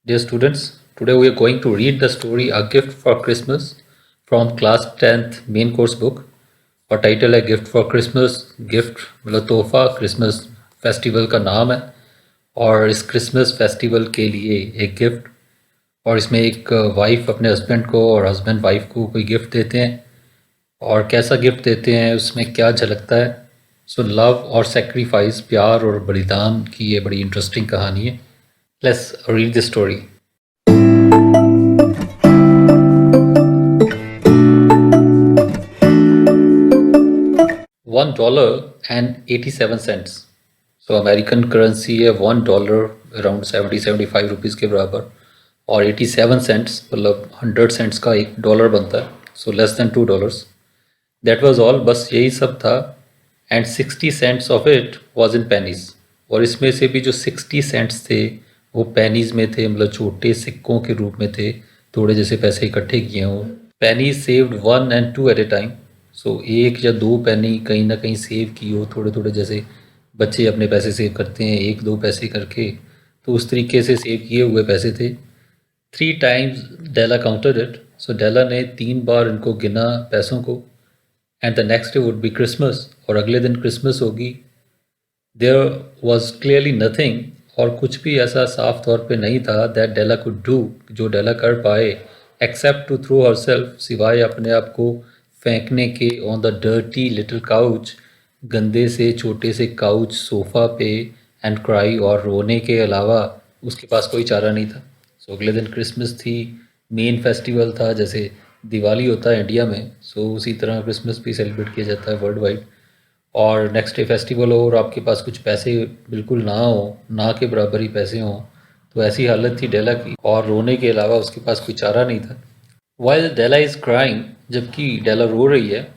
Dear students, today we are going to read the story A Gift for Christmas from class 10th main course book और title है gift for Christmas. Gift मतलब तोहफा Christmas festival का नाम है और इस क्रिसमस फेस्टिवल के लिए एक गिफ्ट और इसमें एक वाइफ अपने हस्बैंड को और हस्बैंड वाइफ को कोई गिफ्ट देते हैं और कैसा गिफ्ट देते हैं उसमें क्या झलकता है। सो लव और सेक्रीफाइस प्यार और बलिदान की ये बड़ी इंटरेस्टिंग कहानी है। Let's read the story. $1.87। So American currency है $1 अराउंड 70-75 रुपीज़ के बराबर और 87 सेंट्स मतलब 100 सेंट्स का एक डॉलर बनता है। So less than $2। That was all, बस यही सब था। And 60 cents of it was in pennies और इसमें से भी जो 60 सेंट्स थे वो पेनीज में थे, मतलब छोटे सिक्कों के रूप में थे, थोड़े जैसे पैसे इकट्ठे किए हों। Pennies saved 1 and 2 at a time. So एक या दो पेनी कहीं ना कहीं सेव की हो, थोड़े थोड़े, जैसे बच्चे अपने पैसे सेव करते हैं एक दो पैसे करके, तो उस तरीके से सेव किए हुए पैसे थे। 3 times della counted it. So Della ने 3 बार इनको गिना पैसों को। And the next day would be Christmas और अगले दिन क्रिसमस होगी। देयर वॉज क्लियरली नथिंग और कुछ भी ऐसा साफ तौर पे नहीं था दैट डेला कुड डू, जो डेला कर पाए, एक्सेप्ट टू थ्रो हरसेल्फ, सिवाय अपने आप को फेंकने के, on the dirty little couch, गंदे से छोटे से काउच सोफ़ा पे, एंड क्राई और रोने के अलावा उसके पास कोई चारा नहीं था। सो अगले दिन क्रिसमस थी, मेन फेस्टिवल था, जैसे दिवाली होता है इंडिया में, सो उसी तरह क्रिसमस भी सेलिब्रेट किया जाता है वर्ल्ड वाइड। और नेक्स्ट डे फेस्टिवल हो और आपके पास कुछ पैसे बिल्कुल ना हो, ना के बराबर ही पैसे हों, तो ऐसी हालत थी डेला की और रोने के अलावा उसके पास कोई चारा नहीं था। वाइल डेला इज़ क्राइंग, जबकि डेला रो रही है,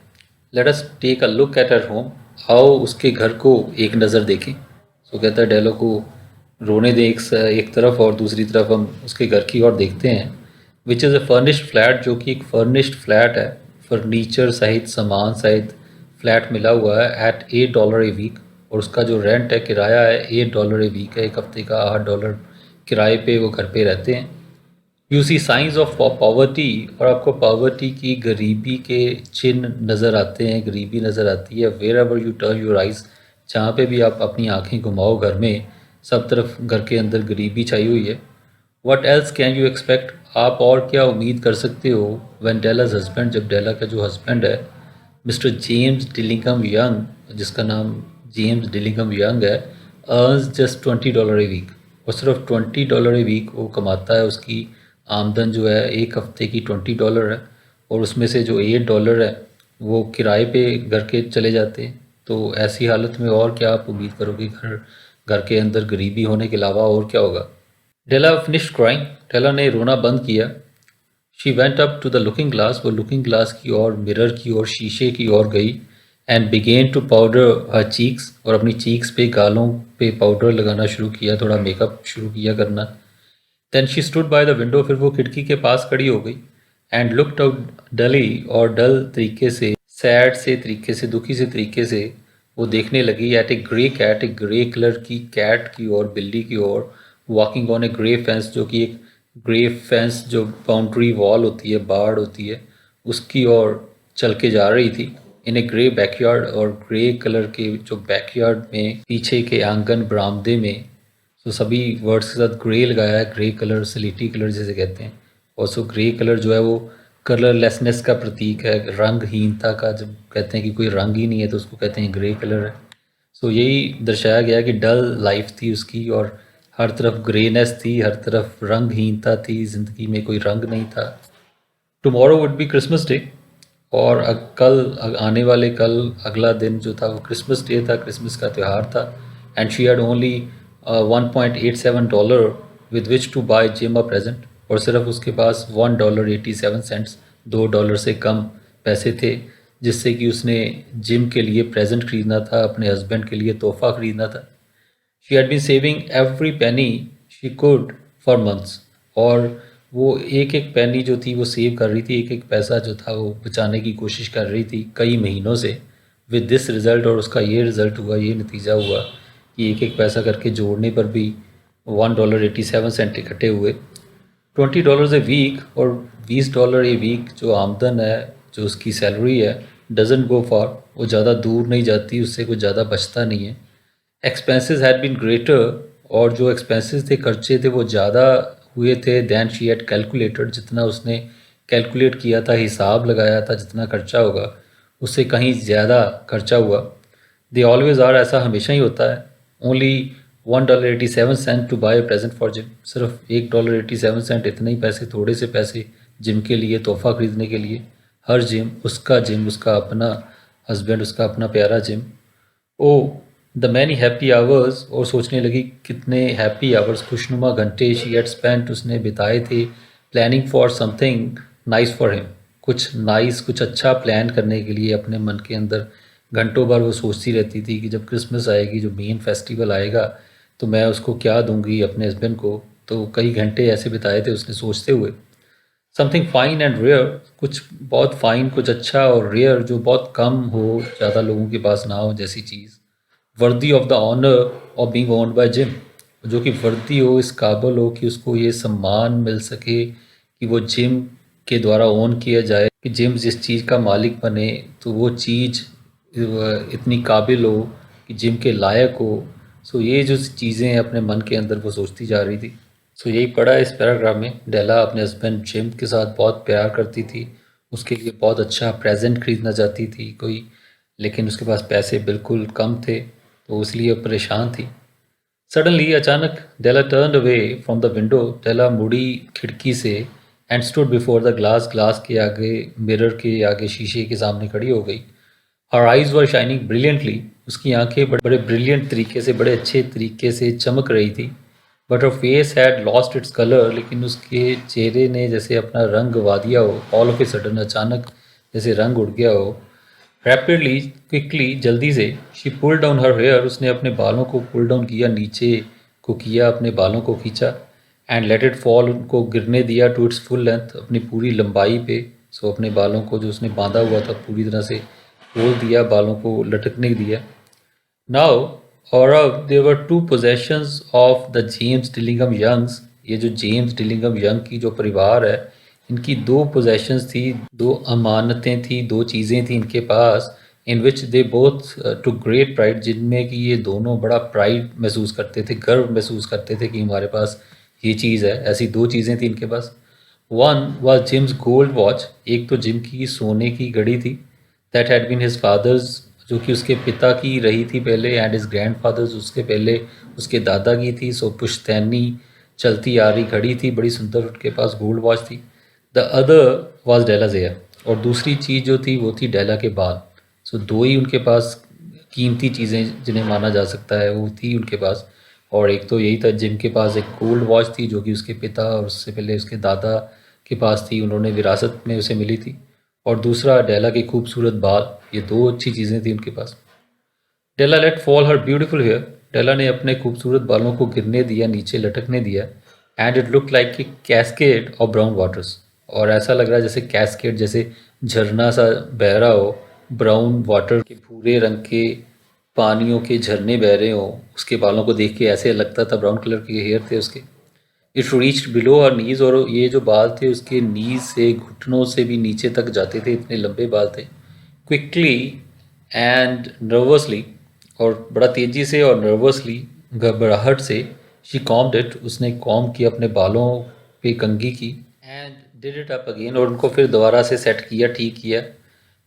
let us take a look at her home, आओ उसके घर को एक नज़र देखें। सो कहता है डेलो को रोने दें एक तरफ और दूसरी तरफ हम उसके घर की ओर देखते हैं। Which is a furnished flat, जो कि एक फर्निश्ड फ्लैट है, फर्नीचर सहित सामान सहित फ्लैट मिला हुआ है एट $8 ए वीक। और उसका जो रेंट है, किराया है, $8 ए वीक है, एक हफ्ते का $8 किराए पे वो घर पे रहते हैं। You see signs of poverty, और आपको पॉवर्टी की, गरीबी के चिन्ह नज़र आते हैं, गरीबी नज़र आती है। Wherever you turn your eyes, जहाँ पे भी आप अपनी आंखें घुमाओ घर में, सब तरफ घर के अंदर गरीबी छाई हुई है। What else can you expect, आप और क्या उम्मीद कर सकते हो। व्हेन डेला's हस्बैंड, जब डेला का जो हस्बैंड है मिस्टर जेम्स डिलिंगम यंग, जिसका नाम जेम्स डिलिंगम यंग है, अर्न्स जस्ट $20 ए वीक, और सिर्फ $20 ए वीक वो कमाता है। उसकी आमदन जो है एक हफ्ते की $20 है और उसमें से जो $8 है वो किराए पे घर के चले जाते हैं। तो ऐसी हालत में और क्या आप उम्मीद करोगे, घर घर के अंदर गरीबी होने के अलावा और क्या होगा। डेला फिनिश्ड क्राइंग, डेला ने रोना बंद किया। She went up to the looking glass, वो लुकिंग ग्लास की ओर, मिरर की ओर, शीशे की ओर गई। And began to powder her cheeks, और अपनी चीक्स पे, गालों पे पाउडर लगाना शुरू किया, थोड़ा मेकअप शुरू किया करना। Then she stood by the window, फिर वो खिड़की के पास खड़ी हो गई। एंड लुक्ड आउट डली, और डल तरीके से, सैड से तरीके से, दुखी से तरीके से वो देखने लगी एट ए ग्रे कैट, एक ग्रे कलर की कैट की ओर, बिल्ली की ओर, walking on a grey fence, जो कि एक ग्रे फेंस जो बाउंड्री वॉल होती है, बाड़ होती है, उसकी ओर चल के जा रही थी। इन ए ग्रे बैकयार्ड, और ग्रे कलर के जो बैकयार्ड में, पीछे के आंगन बरामदे में, तो सभी वर्ड्स के साथ ग्रे लगाया है, ग्रे कलर, सिलेटी कलर जिसे कहते हैं। और सो ग्रे कलर जो है वो कलरलेसनेस का प्रतीक है, रंगहीनता का। जब कहते हैं कि कोई रंग ही नहीं है तो उसको कहते हैं ग्रे कलर है। सो यही दर्शाया गया कि डल लाइफ थी उसकी और हर तरफ ग्रेनेस थी, हर तरफ रंगहीनता थी, ज़िंदगी में कोई रंग नहीं था। Tomorrow would be Christmas day, और आने वाले कल, अगला दिन जो था वो क्रिसमस डे था, क्रिसमस का त्यौहार था। And she had only $1.87 with which to buy Jim a present, और सिर्फ उसके पास $1.87, $2 से कम पैसे थे, जिससे कि उसने जिम के लिए प्रेजेंट खरीदना था, अपने हस्बैंड के लिए तोहफा खरीदना था। She had been saving every penny she could for months, और वो एक एक पेनी जो थी वो सेव कर रही थी, एक एक पैसा जो था वो बचाने की कोशिश कर रही थी कई महीनों से। विद दिस रिज़ल्ट, और उसका ये रिज़ल्ट हुआ, ये नतीजा हुआ कि एक एक पैसा करके जोड़ने पर भी $1.87 इकट्ठे हुए। $20 ए वीक और $20 ए वीक जो आमदन है, जो उसकी सैलरी है, डजेंट गो फार, वो ज़्यादा दूर नहीं जाती, उससे कुछ ज़्यादा बचता नहीं है। एक्सपेंसेस हैड बीन ग्रेटर, और जो एक्सपेंसेस थे, खर्चे थे, वो ज़्यादा हुए थे दैन शी हैड कैलकुलेटेड, जितना उसने कैलकुलेट किया था, हिसाब लगाया था जितना खर्चा होगा, उससे कहीं ज़्यादा खर्चा हुआ। दे ऑलवेज आर, ऐसा हमेशा ही होता है। Only $1.87 to buy present for Jim, सिर्फ $1.87, इतने ही पैसे, थोड़े से पैसे जिम के लिए, तोहफा ख़रीदने के लिए। हर जिम उसका अपना हस्बैंड, उसका अपना प्यारा Jim. Oh the many happy hours, और सोचने लगी कितने हैप्पी आवर्स, खुशनुमा घंटे शी हैड स्पेंट, उसने बिताए थे, planning for something nice for him, कुछ नाइस, कुछ अच्छा प्लान करने के लिए अपने मन के अंदर घंटों भर वो सोचती रहती थी कि जब क्रिसमस आएगी, जो मेन फेस्टिवल आएगा, तो मैं उसको क्या दूंगी अपने हस्बैंड को। तो कई घंटे ऐसे बिताए थे उसने सोचते हुए। समथिंग फाइन एंड रेयर, कुछ बहुत फाइन, कुछ अच्छा, और रेयर जो बहुत कम हो, ज़्यादा लोगों के पास ना हो, जैसी चीज़। Worthy of the honour of being owned by Jim, जो कि वर्दी हो, इस काबिल हो कि उसको ये सम्मान मिल सके कि वो जिम के द्वारा ओन किया जाए, कि जिम जिस चीज़ का मालिक बने, तो वो चीज़ इतनी काबिल हो कि जिम के लायक हो। सो ये जो चीज़ें अपने मन के अंदर वो सोचती जा रही थी। सो यही पढ़ा इस पैराग्राफ में। डेला अपने हस्बैंड जिम के साथ बहुत प्यार करती थी, उसके लिए बहुत अच्छा प्रेजेंट खरीदना चाहती थी कोई, लेकिन उसके पास पैसे बिल्कुल कम थे, तो इसलिए परेशान थी। सडनली, अचानक, Della turn away from the window, Della मुड़ी खिड़की से, and stood before the glass, glass के आगे, मिरर के आगे, शीशे के सामने खड़ी हो गई। हर आइज़ वर शाइनिंग ब्रिलियंटली, उसकी आंखें बड़े ब्रिलियंट तरीके से, बड़े अच्छे तरीके से चमक रही थी। But her face had lost its colour, लेकिन उसके चेहरे ने जैसे अपना रंग गवा दिया हो। ऑल ऑफ ए सडन, अचानक जैसे रंग उड़ गया हो। रैपिडली, क्विकली, जल्दी से, she pull down her hair, उसने अपने बालों को पुल डाउन किया, नीचे को किया, अपने बालों को खींचा। एंड लेट इट फॉल, उनको गिरने दिया, टू इट्स फुल लेंथ, अपनी पूरी लंबाई पे। सो अपने बालों को जो उसने बांधा हुआ था पूरी तरह से खोल दिया, बालों को लटकने दिया। नाउ, और अब, there were two possessions of the James Dillingham Youngs, ये जो जेम्स डिलिंगम यंग की जो परिवार है, इनकी दो पोजेशंस थी, दो अमानतें थी, दो चीज़ें थी इनके पास, in which they both took great pride, जिनमें कि ये दोनों बड़ा प्राइड महसूस करते थे, गर्व महसूस करते थे कि हमारे पास ये चीज़ है। ऐसी दो चीज़ें थी इनके पास। One was Jim's gold watch, एक तो जिम की सोने की घड़ी थी, that had been his father's, जो कि उसके पिता की रही थी पहले, एंड हिज ग्रैंड फादर्स, उसके पहले उसके दादा की थी। सो पुश्तैनी चलती आ रही घड़ी थी, बड़ी सुंदर, उनके पास गोल्ड वॉच थी। द अदर वॉज डेलाज हेयर, और दूसरी चीज़ जो थी वो थी डेला के बाल। सो दो ही उनके पास कीमती चीज़ें जिन्हें माना जा सकता है वो थी उनके पास। और एक तो यही था, जिम के पास एक गोल्ड वॉच थी जो कि उसके पिता और उससे पहले उसके दादा के पास थी, उन्होंने विरासत में उसे मिली थी। और दूसरा डेला के खूबसूरत बाल, ये दो अच्छी चीज़ें थी उनके पास। डेला लेट फॉल हर ब्यूटीफुल हेयर, डेला ने अपने खूबसूरत बालों को गिरने दिया, नीचे लटकने दिया। And it look like A cascade of brown waters, और ऐसा लग रहा है जैसे कैस्केड, जैसे झरना सा बह रहा हो, ब्राउन वाटर के, भूरे रंग के पानियों के झरने बह रहे हो। उसके बालों को देख के ऐसे लगता था, ब्राउन कलर के हेयर थे उसके। इट रीच्ड बिलो और नीज, और ये जो बाल थे उसके नीज से, घुटनों से भी नीचे तक जाते थे, इतने लंबे बाल थे। क्विकली एंड नर्वसली, और बड़ा तेज़ी से और नर्वसली, घबराहट से, शी कॉम्ड इट, उसने कॉम किया अपने बालों पे कंघी की। And did it up again, और उनको फिर दोबारा से सेट किया, ठीक किया।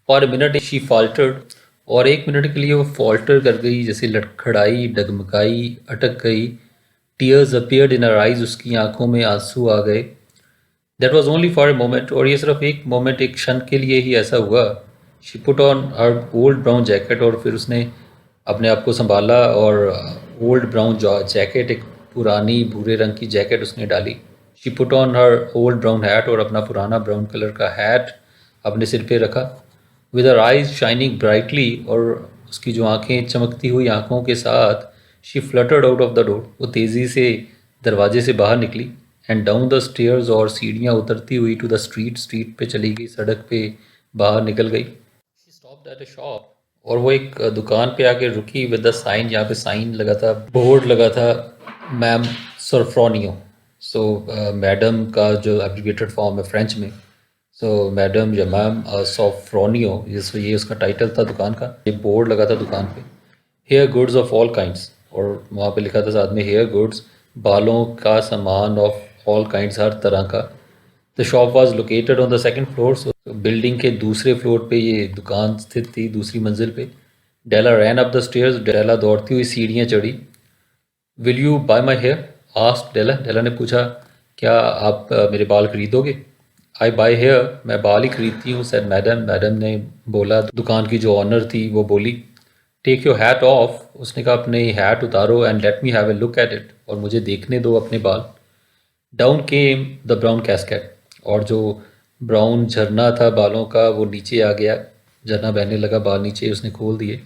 फॉर ए मिनट शी फॉल्टर्ड, और एक मिनट के लिए वो फॉल्टर कर गई, जैसे लड़खड़ाई, डगमगाई, अटक गई। Tears appeared in her eyes, उसकी आंखों में आंसू आ गए। That was only for a moment, और ये सिर्फ एक मोमेंट, एक क्षण के लिए ही ऐसा हुआ। She put on her old brown jacket, और फिर उसने अपने आप को संभाला, और ओल्ड ब्राउन जैकेट, एक पुरानी भूरे रंग की जैकेट उसने डाली। She put on her old brown hat, और अपना पुराना ब्राउन कलर का हैट अपने सिर पे रखा। With her eyes shining brightly, और उसकी जो आंखें चमकती हुई आंखों के साथ, she fluttered out of the door, वो तेज़ी से दरवाजे से बाहर निकली। एंड डाउन द स्टेयर्स, और सीढ़ियाँ उतरती हुई, टू द स्ट्रीट, स्ट्रीट पे चली गई, सड़क पे बाहर निकल गई। She stopped at a shop, और वो एक दुकान पे आके रुकी, विद द साइन, यहाँ पे साइन लगा था, बोर्ड लगा था, मैम सरफ्रोनियो। सो मैडम का जो एब्रिविएटेड फॉर्म है फ्रेंच में, सो मैडम या मैम सॉफ्रोनियो, ये उसका टाइटल था दुकान का। ये बोर्ड लगा था दुकान पे, hair goods of all kinds, और वहाँ पे लिखा था साथ में हेयर गुड्स, बालों का सामान ऑफ ऑल काइंड्स, हर तरह का। The shop was located on the second floor. So building के दूसरे फ्लोर पे ये दुकान स्थित थी, दूसरी मंजिल पे। Della ran up the stairs, Della दौड़ती हुई सीढ़ियाँ चढ़ी। Will you buy my hair, asked Della. Della ने पूछा, क्या आप मेरे बाल खरीदोगे? आई बाय हेयर, मैं बाल ही खरीदती हूँ, सैड मैडम। मैडम ने बोला। दुकान की जो ऑनर थी वो बोली, टेक योर हैट ऑफ, उसने कहा अपने हैट उतारो, and let me have a look at it, और मुझे देखने दो अपने बाल। Down came the brown casket, और जो ब्राउन झरना था बालों का वो नीचे आ गया, झरना बहने लगा, बाल नीचे उसने खोल दिए।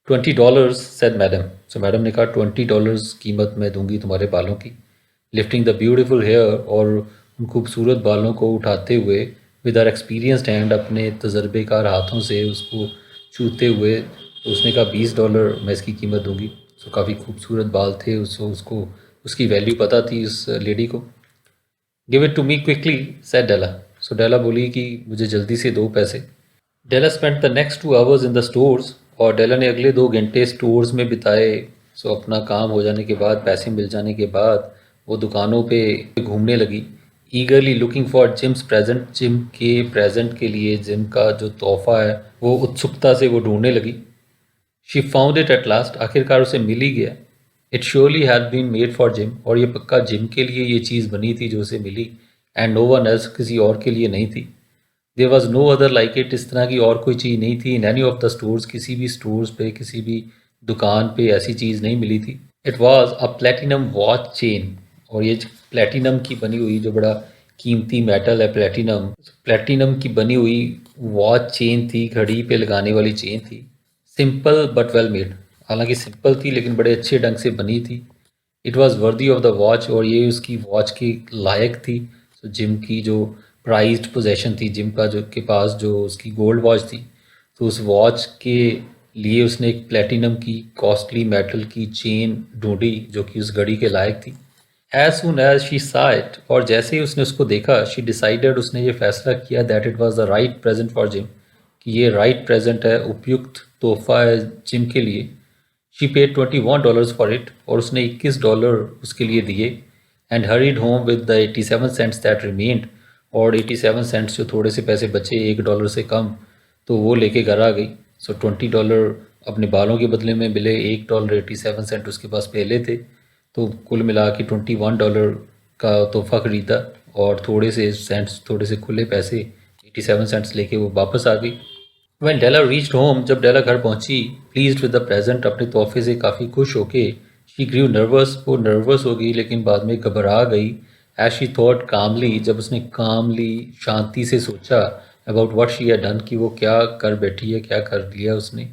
$20 सेड मैडम। सो मैडम ने कहा, $20 कीमत मैं दूंगी तुम्हारे बालों की। लिफ्टिंग द ब्यूटीफुल हेयर, और उन खूबसूरत बालों को उठाते हुए, विद आर एक्सपीरियंस्ड हैंड, अपने तजर्बेकार हाथों से उसको छूते हुए, तो उसने कहा $20 मैं इसकी कीमत दूंगी। सो काफ़ी खूबसूरत बाल थे, उसको उसकी वैल्यू पता थी उस लेडी को। Give it to me quickly said Della. So Della बोली कि मुझे जल्दी से दो पैसे। Della spent the next 2 hours in the stores, और डेला ने अगले 2 घंटे स्टोर्स में बिताए। सो अपना काम हो जाने के बाद, पैसे मिल जाने के बाद, वो दुकानों पे घूमने लगी। Eagerly looking for Jim's present, Jim के प्रेजेंट के लिए, जिम का जो तोहफा है वो उत्सुकता से वो ढूंढने लगी। She found it at last, आखिरकार उसे मिल ही गया। It surely had been made for Jim, और ये पक्का जिम के लिए ये चीज़ बनी थी जो उसे मिली। एंड नो वन एल्स, किसी और के लिए नहीं थी। There was no other like it, इस तरह की और कोई चीज़ नहीं थी। In any of the stores, किसी भी स्टोर्स पे, किसी भी दुकान पे ऐसी चीज़ नहीं मिली थी। It was a platinum watch chain, और ये प्लेटिनम की बनी हुई, जो बड़ा कीमती मेटल है प्लेटिनम, प्लेटिनम की बनी हुई वॉच चेन थी, घड़ी पे लगाने वाली चेन थी। सिंपल बट वेल मेड, हालांकि सिंपल थी लेकिन बड़े अच्छे ढंग से बनी थी। इट वॉज़ वर्दी ऑफ द वॉच, और ये उसकी वॉच की लायक थी। तो जिम की जो प्राइज्ड पोजेशन थी, जिम का जो के पास जो उसकी गोल्ड वॉच थी, तो उस वॉच के लिए उसने एक प्लेटिनम की कॉस्टली मेटल की चेन ढूंढी जो कि उस घड़ी के लायक थी। एज सुन एज शी सा इट, और जैसे ही उसने उसको देखा, शी डिसाइडेड, उसने ये फैसला किया, that it was the right present for gym, कि ये राइट प्रेजेंट है, उपयुक्त तोहफा है जिम के लिए। शी पेड $21 फॉर इट, और उसने $21 उसके लिए दिए। And hurried home with the 87 cents that remained, और 87 सेंट्स जो थोड़े से पैसे बचे, $1 से कम, तो वो लेके घर आ गई। सो $20 अपने बालों के बदले में मिले, $1 87 उसके पास पहले थे, तो कुल मिला के $21 का तोहफा ख़रीदा, और थोड़े से सेंट्स, थोड़े से खुले पैसे 87 सेंट्स लेके वो वापस आ गई। When Della reached home, जब डेला घर पहुंची, प्लीज्ड विद द प्रेजेंट, अपने तोहफे से काफ़ी खुश होके, शी ग्रीव नर्वस, वो नर्वस हो गई लेकिन बाद में घबरा गई। एज शी थॉट कामली, जब उसने कामली, शांति से सोचा, about what she had done, कि वो क्या कर बैठी है, क्या कर लिया उसने।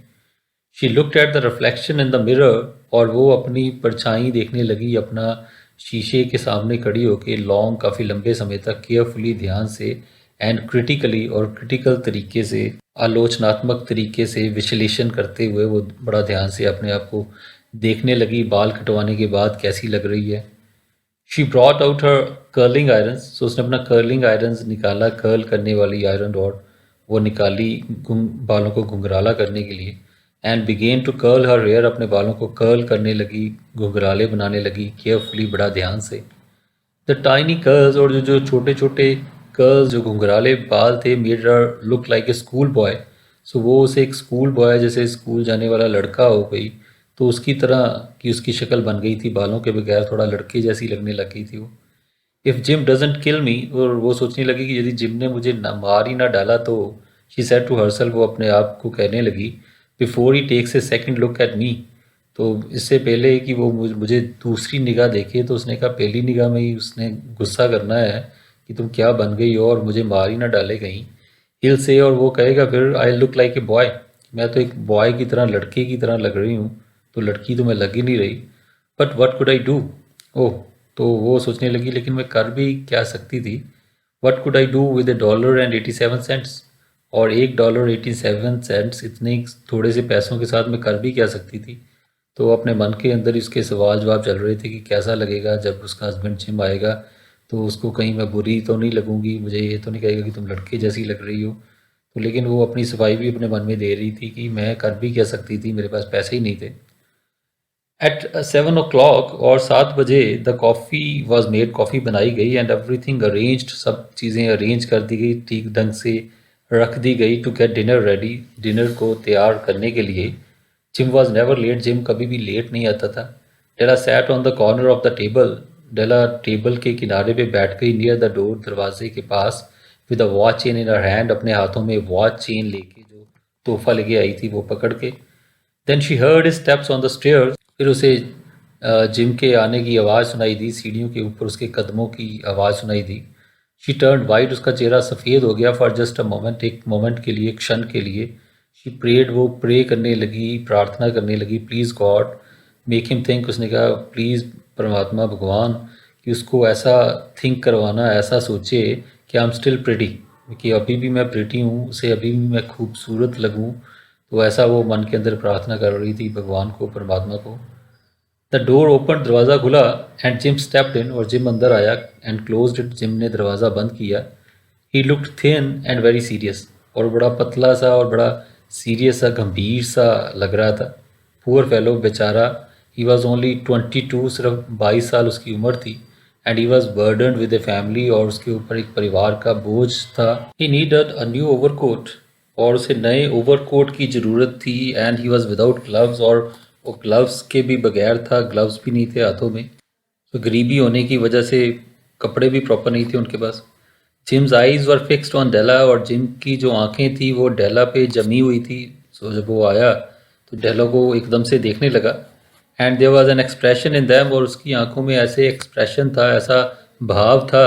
She looked at the reflection in the mirror, और वो अपनी परछाई देखने लगी, अपना शीशे के सामने खड़ी होके, लॉन्ग, काफ़ी लंबे समय तक, केयरफुली, ध्यान से, एंड क्रिटिकली, और क्रिटिकल तरीके से, आलोचनात्मक तरीके से विश्लेषण करते हुए वो बड़ा ध्यान से अपने आप को देखने लगी, बाल कटवाने के बाद कैसी लग रही है। She brought out her curling irons, so उसने अपना कर्लिंग आयरन्स निकाला, कर्ल करने वाली आयरन रॉड वो निकाली, बालों को घुंघराला करने के लिए। And began to curl her hair, अपने बालों को कर्ल करने लगी, घुंघराले बनाने लगी, केयरफुली, बड़ा ध्यान से। द टाइनी कर्ल्स, और जो जो छोटे छोटे कर्ल्स, जो घुंघराले बाल थे, made her look like a school boy. So वो उसे एक स्कूल बॉय, जैसे स्कूल जाने वाला लड़का हो गई, तो उसकी तरह की उसकी शक्ल बन गई थी, बालों के बगैर थोड़ा लड़के जैसी लगने लग गई थी वो। इफ़ जिम डजेंट किल मी, और वो सोचने लगी कि यदि जिम ने मुझे मार ही ना डाला तो, शी सेड टू हरसेल्फ, वो अपने आप को कहने लगी, before he takes a second look at me, तो इससे पहले कि वो मुझे दूसरी निगाह देखे, तो उसने कहा पहली निगाह में ही उसने गुस्सा करना है कि तुम क्या बन गई हो, और मुझे मार ही ना डाले कहीं। हिल से, और वो कहेगा फिर, I look like a boy, मैं तो एक बॉय की तरह, लड़के की तरह लग रही हूँ, तो लड़की तो मैं लग ही नहीं रही। But what could I do, oh, तो वो सोचने लगी, लेकिन मैं कर भी क्या सकती थी। What could I do with $1.87, और $1.87, इतने थोड़े से पैसों के साथ मैं कर भी क्या सकती थी। तो अपने मन के अंदर इसके सवाल जवाब चल रहे थे कि कैसा लगेगा जब उसका हस्बैंड जिम आएगा, तो उसको कहीं मैं बुरी तो नहीं लगूंगी, मुझे ये तो नहीं कहेगा कि तुम लड़के जैसी लग रही हो। तो लेकिन वो अपनी सफाई भी अपने मन में दे रही थी कि मैं कर भी क्या सकती थी, मेरे पास पैसे ही नहीं थे। एट 7 o'clock और 7 बजे the coffee was made, coffee बनाई गई एंड एवरीथिंग अरेंज्ड, सब चीज़ें अरेंज कर दी गई, ठीक ढंग से रख दी गई to get dinner ready, dinner को तैयार करने के लिए। Jim was never late, Jim कभी भी लेट नहीं आता था। Della sat on the corner of the table, Della table के किनारे पे बैठ गई, नियर द डोर, दरवाजे के पास, with a watch chain in her hand, अपने हाथों में वॉच चेन लेके जो तोहफा लेके आई थी वो पकड़ के। Then she heard steps on the stairs, फिर उसे जिम के आने की आवाज़ सुनाई दी, सीढ़ियों के ऊपर उसके कदमों की आवाज़ सुनाई दी। शी टर्न वाइट, उसका चेहरा सफ़ेद हो गया, फॉर जस्ट अ मोमेंट, एक मोमेंट के लिए, क्षण के लिए। शी प्रेड, वो प्रे करने लगी, प्रार्थना करने लगी, please God make him think, उसने कहा प्लीज़ परमात्मा भगवान कि उसको ऐसा थिंक करवाना, ऐसा सोचे कि आई एम स्टिल प्रिटी, कि अभी भी मैं प्रिटी हूँ, उसे अभी भी मैं खूबसूरत लगूँ। तो ऐसा वो मन के अंदर प्रार्थना कर रही थी भगवान को, परमात्मा को। द डोर ओपन, दरवाज़ा खुला, एंड जिम स्टेप्ड इन, और जिम अंदर आया, एंड क्लोज्ड इट, जिम ने दरवाज़ा बंद किया। He looked thin and very serious, और बड़ा पतला सा और बड़ा सीरियस सा, गंभीर सा लग रहा था। पुअर फेलो, बेचारा, ही वॉज ओनली 22, सिर्फ 22 साल उसकी उम्र थी। And he was burdened with a family, और उसके ऊपर एक परिवार का बोझ था। He needed a new overcoat, और उसे नए ओवरकोट की ज़रूरत थी। And he was without gloves, और वो ग्लव्स के भी बगैर था, ग्लव्स भी नहीं थे हाथों में। तो गरीबी होने की वजह से कपड़े भी प्रॉपर नहीं थे उनके पास। Jim's eyes were fixed on Della, और जिम की जो आंखें थी वो डेला पे जमी हुई थी। सो जब वो आया तो डेला को एकदम से देखने लगा। And there was an expression in them, और उसकी आंखों में ऐसे एक्सप्रेशन था, ऐसा भाव था,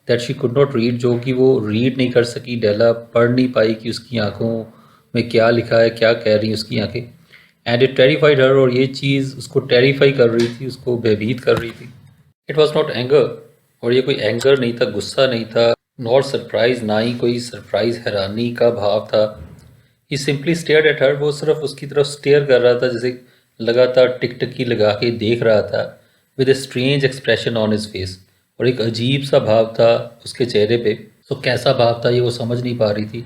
that she could not read, जो कि वो रीड नहीं कर सकी। डेला पढ़ नहीं पाई कि उसकी आंखों में क्या लिखा है, क्या कह रही उसकी आंखें। एंड इट टेरिफाइड हर, और ये चीज़ उसको टेरिफाई कर रही थी, उसको भयभीत कर रही थी। इट वॉज नॉट एंगर, और ये कोई एंगर नहीं था, गुस्सा नहीं था, नॉट सरप्राइज, ना ही कोई सरप्राइज हैरानी का भाव था। ही सिंपली स्टेयर्ड एट हर, वो सिर्फ उसकी तरफ स्टेयर कर रहा था, जैसे लगातार टिकटकी लगा के देख रहा था, with a strange expression on his face, और एक अजीब सा भाव था उसके चेहरे पे। तो कैसा भाव था ये वो समझ नहीं पा रही थी,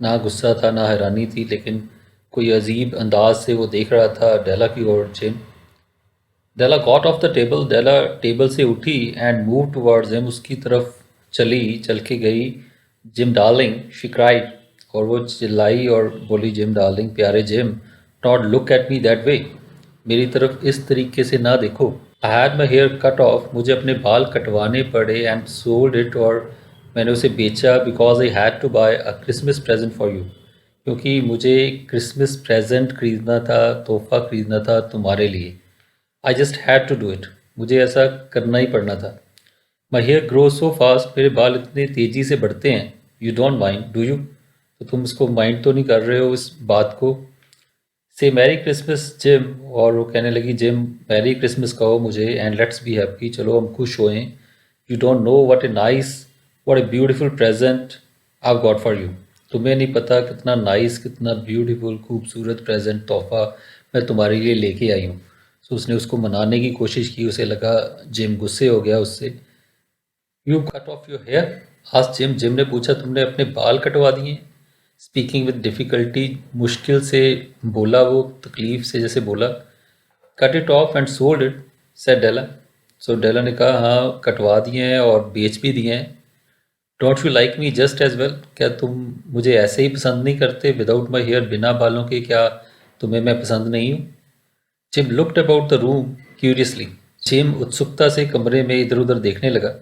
ना गुस्सा था ना हैरानी थी, लेकिन कोई अजीब अंदाज से वो देख रहा था डेला की ओर। Jim, Della got off the table, Della table से उठी एंड मूव टुवर्ड्स हिम, उसकी तरफ चली, चल के गई। जिम डार्लिंग, शी क्राइड, और वो चिल्लाई और बोली, जिम डार्लिंग, प्यारे Jim, not look at me that way, मेरी तरफ इस तरीके से ना देखो। I had my hair cut off, मुझे अपने बाल कटवाने पड़े, एंड सोल्ड इट, और मैंने उसे बेचा, because I had to buy a Christmas present for you, क्योंकि मुझे क्रिसमस प्रेजेंट खरीदना था, तोहफा खरीदना था तुम्हारे लिए। I just had to do it, मुझे ऐसा करना ही पड़ना था। My hair grow so fast, मेरे बाल इतने तेज़ी से बढ़ते हैं। You don't mind do you, तो तुम इसको माइंड तो नहीं कर रहे हो इस बात को। से मैरी क्रिसमस जिम, और वो कहने लगी, जिम मैरी क्रिसमस कहो मुझे, एंड लेट्स बी हैप्पी, चलो हम खुश होएं। You don't know what a nice, what a beautiful present I got for you, तुम्हें नहीं पता कितना नाइस, कितना ब्यूटीफुल, खूबसूरत प्रेजेंट, तोहफा मैं तुम्हारे लिए लेके आई हूँ। सो उसने उसको मनाने की कोशिश की, उसे लगा जिम गुस्से हो गया उससे। You cut off your hair, आज जिम, जिम ने पूछा, तुमने अपने बाल कटवा दिए? स्पीकिंग विद डिफ़िकल्टी, मुश्किल से बोला वो, तकलीफ से जैसे बोला। Cut it off and sold it, said Della. So Della ने कहा, हाँ कटवा दिए हैं और बेच भी दिए हैं। Don't you like me just as well, क्या तुम मुझे ऐसे ही पसंद नहीं करते, विदाउट माई हेयर, बिना बालों के, क्या तुम्हें मैं पसंद नहीं हूँ? Gym looked about the room curiously, gym उत्सुकता से कमरे में इधर उधर देखने लगा।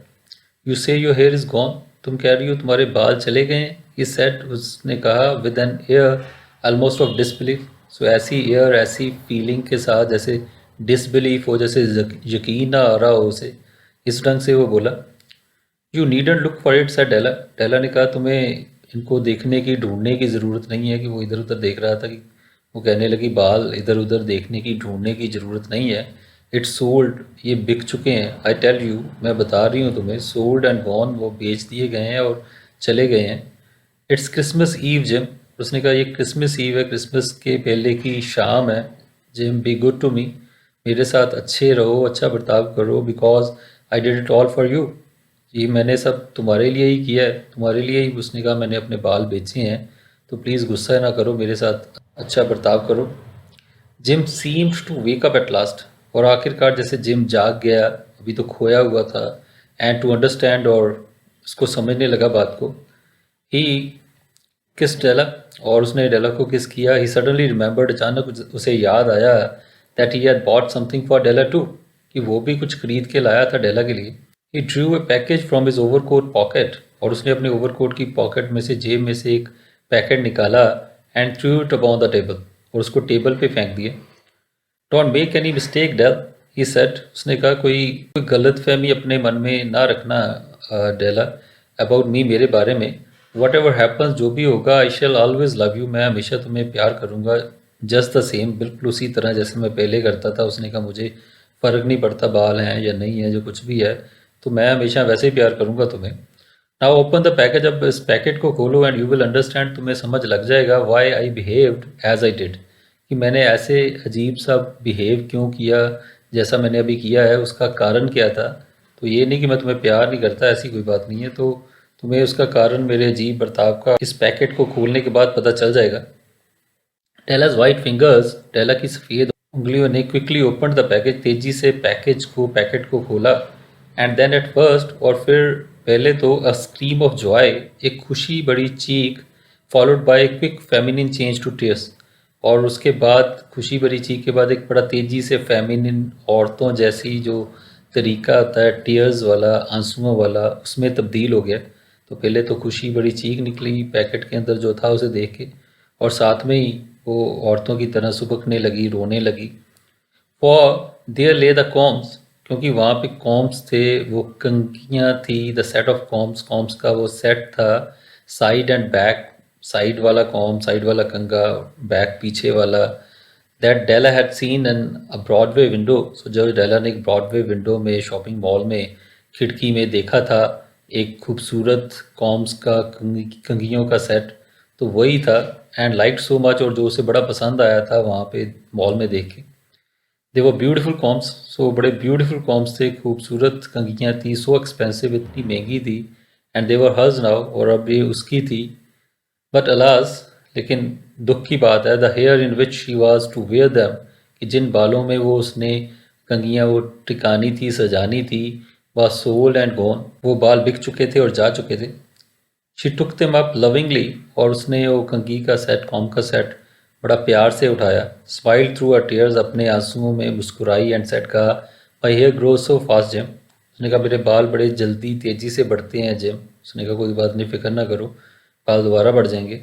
यू से योर हेयर इज़ गॉन, तुम कह रही हो तुम्हारे बाल चले गए हैं? ही सेड, उसने कहा, with an air almost of disbelief, so ऐसी एयर, ऐसी फीलिंग के साथ जैसे डिसबिलीफ हो, जैसे यकीन ना आ रहा हो उसे, इस ढंग से वो बोला। You needn't look for it, said Della. Della ने कहा, तुम्हें इनको देखने की, ढूंढने की ज़रूरत नहीं है, कि वो इधर उधर देख रहा था, कि वो कहने लगी, बाल इधर उधर देखने की, ढूंढने की ज़रूरत नहीं है। इट्स सोल्ड, ये बिक चुके हैं। आई टेल यू, मैं बता रही हूँ तुम्हें, सोल्ड एंड गॉन, वो बेच दिए गए हैं और चले गए हैं। इट्स क्रिसमस ईव जिम, उसने कहा ये क्रिसमस ईव है, क्रिसमस के पहले की शाम है। Jim, be good to me, मेरे साथ अच्छे रहो, अच्छा बर्ताव करो, because I did it all for you. ये मैंने सब तुम्हारे लिए ही किया है, तुम्हारे लिए ही। उसने कहा मैंने अपने बाल बेचे हैं, तो प्लीज़ गुस्सा ना करो, मेरे साथ अच्छा बर्ताव करो। Jim seems to wake up at last, और आखिरकार जैसे जिम जाग गया, अभी तो खोया हुआ था, एंड टू अंडरस्टैंड, और उसको समझने लगा बात को। ही किस डेला, और उसने डेला को किस किया। ही सडनली रिमेंबर्ड, अचानक उसे याद आया that he had bought something for Della too, कि वो भी कुछ खरीद के लाया था डेला के लिए। He drew a package from his overcoat pocket, और उसने अपने ओवरकोट की पॉकेट में से, जेब में से एक पैकेट निकाला, and threw it upon the table, और उसको टेबल पे फेंक दिया। Don't make any mistake Dell, he said, उसने कहा कोई कोई गलत फहमी अपने मन में ना रखना डेला, अबाउट मी, मेरे बारे में। वट एवर हैपन्स, जो भी होगा, आई शैल ऑलवेज लव यू, मैं हमेशा तुम्हें प्यार करूँगा, जस्ट द सेम, बिल्कुल उसी तरह जैसे मैं पहले करता था। उसने कहा मुझे फ़र्क नहीं पड़ता बाल हैं या नहीं है, जो कुछ भी है, तो मैं हमेशा वैसे ही प्यार करूँगा तुम्हें। नाउ ओपन द पैकेज, अब इस पैकेट को खोलो, एंड यू विल अंडरस्टैंड, तुम्हें समझ लग जाएगा, why I behaved as I did, कि मैंने ऐसे अजीब सा बिहेव क्यों किया, जैसा मैंने अभी किया है, उसका कारण क्या था। तो ये नहीं कि मैं तुम्हें प्यार नहीं करता, ऐसी कोई बात नहीं है, तो तुम्हें उसका कारण मेरे अजीब बर्ताव का इस पैकेट को खोलने के बाद पता चल जाएगा। टेला's वाइट फिंगर्स, टेला की सफ़ेद उंगलियों ने क्विकली ओपन द पैकेज, तेजी से पैकेट को खोला। एंड देन एट फर्स्ट, और फिर पहले तो अ स्क्रीम ऑफ जॉय, एक खुशी बड़ी चीख, followed by a quick feminine change to tears, और उसके बाद खुशी भरी चीख के बाद एक बड़ा तेजी से फेमिनिन, औरतों जैसी जो तरीका होता है टीयर्स वाला, आंसुओं वाला, उसमें तब्दील हो गया। तो पहले तो खुशी बड़ी चीख निकली पैकेट के अंदर जो था उसे देख के, और साथ में ही वो औरतों की तरह सुबकने लगी, रोने लगी। For there lay the combs, क्योंकि वहाँ पे कॉम्स थे, वो कंघियाँ थी, the set of combs, combs का वो सेट था, साइड एंड बैक, साइड वाला कॉम, साइड वाला कंघा, बैक पीछे वाला, that Della had seen in a Broadway window. So जो डेला ने एक ब्रॉडवे विंडो में, शॉपिंग मॉल में खिड़की में देखा था एक खूबसूरत कॉम्स का कंघियों का सेट, तो वही था। एंड लाइक सो मच, और जो उसे बड़ा पसंद आया था वहाँ पे मॉल में देख के। दे वो ब्यूटीफुल कॉम्स, सो बड़े ब्यूटीफुल कॉम्स थे, खूबसूरत कंघियाँ थी, सो एक्सपेंसिव, इतनी महंगी थी। एंड दे वर हर्ज नाउ, और अब ये उसकी थी। बट अलास, लेकिन दुख की बात है, the hair in which she was to wear them, कि जिन बालों में वो उसने कंघियाँ वो टिकानी थी, सजानी थी, वह सोल्ड एंड गॉन, वो बाल बिक चुके थे और जा चुके थे। She took them up lovingly, और उसने वो कंघी का सेट, कॉम का सेट, बड़ा प्यार से उठाया। स्माइल थ्रू अ टीयर्स, अपने आंसुओं में मुस्कुराई, एंड सेट कहा, my hair grow so fast Jim, उसने कहा मेरे बाल बड़े जल्दी तेज़ी से बढ़ते हैं जिम। उसने कहा कोई बात नहीं, फिक्र ना करो, बाल दोबारा बढ़ जाएंगे।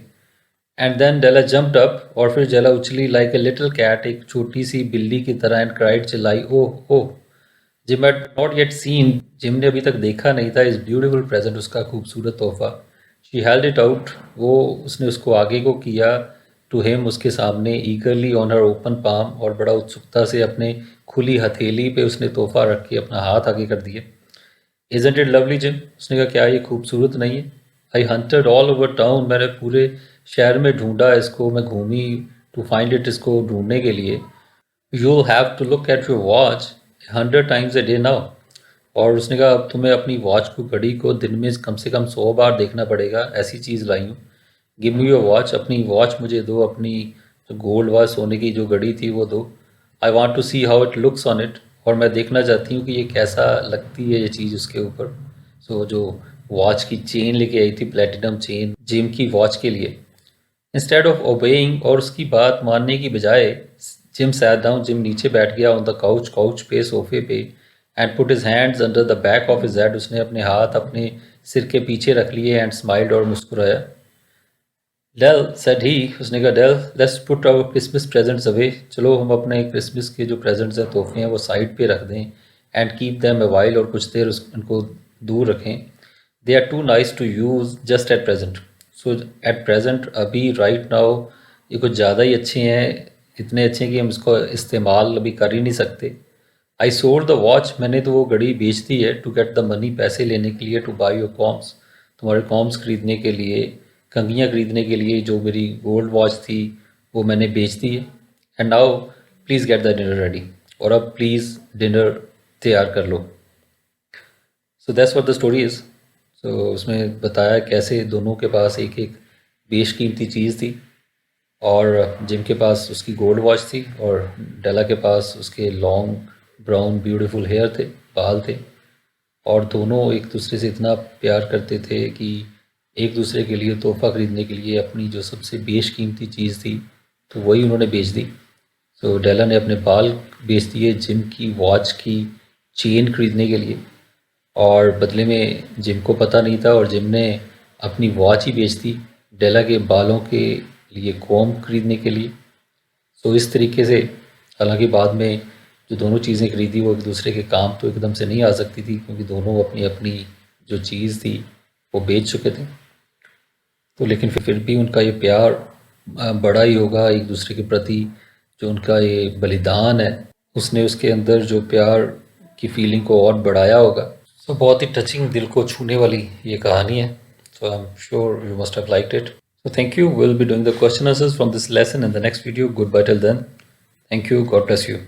And then Della jumped up, और फिर जेला उछली लाइक ए लिटिल कैट, एक छोटी सी बिल्ली की तरह, एंड क्राइड, चिल्लाई, oh oh. Jim had not yet seen, Jim ने अभी तक देखा नहीं था इस ब्यूटीफुल प्रेजेंट, उसका खूबसूरत तोहफा। शी हेल्ड इट आउट, वो उसने उसको आगे को किया, टू हिम, उसके सामने, ईगरली ऑन हर ओपन पाम, और बड़ा उत्सुकता से अपने खुली हथेली पे उसने तोहफा रख के अपना हाथ आगे कर दिया। इज़न्ट इट लवली जिम, उसने कहा क्या ये खूबसूरत नहीं है। आई हंटेड ऑल ओवर टाउन, मैंने पूरे शहर में ढूंढा इसको, मैं घूमी टू फाइंड इट, इसको ढूंढने के लिए। You have to look at your watch 100 times a day now, और उसने कहा अब तुम्हें अपनी वॉच को, घड़ी को, दिन में कम से कम 100 बार देखना पड़ेगा, ऐसी चीज़ लाई हूँ। गिव मी योर वॉच, अपनी वॉच मुझे दो, अपनी जो गोल्ड वॉच, सोने की जो घड़ी थी वो दो। I want to see how it looks on it, और मैं देखना चाहती हूँ कि ये कैसा लगती है ये चीज़ उसके ऊपर। सो जो वॉच की चेन लेके आई थी, प्लेटिनम चेन, जिम की वॉच के लिए। इंस्टेड ऑफ ओबेइंग, और उसकी बात मानने की बजाय, जिम सैट डाउन, जिम नीचे बैठ गया, ऑन द काउच, काउच पे, सोफे पे, and put his hands under the back of his head, उसने अपने हाथ अपने सिर के पीछे रख लिए, एंड स्माइल्ड, और मुस्कुराया। डेल सेड ही, उसने कहा Dell, let's put our Christmas presents away, चलो हम अपने क्रिसमस के जो प्रेजेंट्स हैं, तोहफे हैं, वो साइड पे रख दें। And keep them a while, और कुछ देर उनको दूर रखें। They are too nice to use just at present, so at present, अभी, राइट नाउ, ये कुछ ज़्यादा ही अच्छे हैं, इतने अच्छे हैं कि हम इसको इस्तेमाल अभी कर ही नहीं सकते। आई सोल्ड द वॉच, मैंने तो वो घड़ी बेच दी है, टू गेट द मनी, पैसे लेने के लिए, टू बाई योर कॉम्स, तुम्हारे कॉम्स खरीदने के लिए, कंघियाँ खरीदने के लिए, जो मेरी गोल्ड वॉच थी वो मैंने बेच दी है। And now please get the dinner ready, और अब प्लीज़ डिनर तैयार कर लो। So that's what the story is. So उसमें बताया कैसे दोनों के पास एक एक बेशकीमती चीज़ थी, और जिम के पास उसकी गोल्ड वॉच थी और डेला के पास उसके लॉन्ग ब्राउन ब्यूटीफुल हेयर थे, बाल थे, और दोनों एक दूसरे से इतना प्यार करते थे कि एक दूसरे के लिए तोहफ़ा ख़रीदने के लिए अपनी जो सबसे बेशकीमती चीज़ थी तो वही उन्होंने बेच दी। तो डेला ने अपने बाल बेच दिए जिम की वॉच की चेन खरीदने के लिए, और बदले में जिम को पता नहीं था और जिम ने अपनी वॉच ही बेच दी डेला के बालों के लिए कॉम्ब खरीदने के लिए। तो इस तरीके से, हालांकि बाद में जो दोनों चीज़ें खरीदी वो एक दूसरे के काम तो एकदम से नहीं आ सकती थी, क्योंकि दोनों अपनी अपनी जो चीज़ थी वो बेच चुके थे। तो लेकिन फिर भी उनका ये प्यार बड़ा ही होगा एक दूसरे के प्रति। जो उनका ये बलिदान है, उसने उसके अंदर जो प्यार की फीलिंग को और बढ़ाया होगा। सो बहुत ही टचिंग, दिल को छूने वाली ये कहानी है। So I am sure you must have liked it. So thank you. We'll be doing the question answers from this lesson in the next video. Goodbye till then. Thank you. God bless you.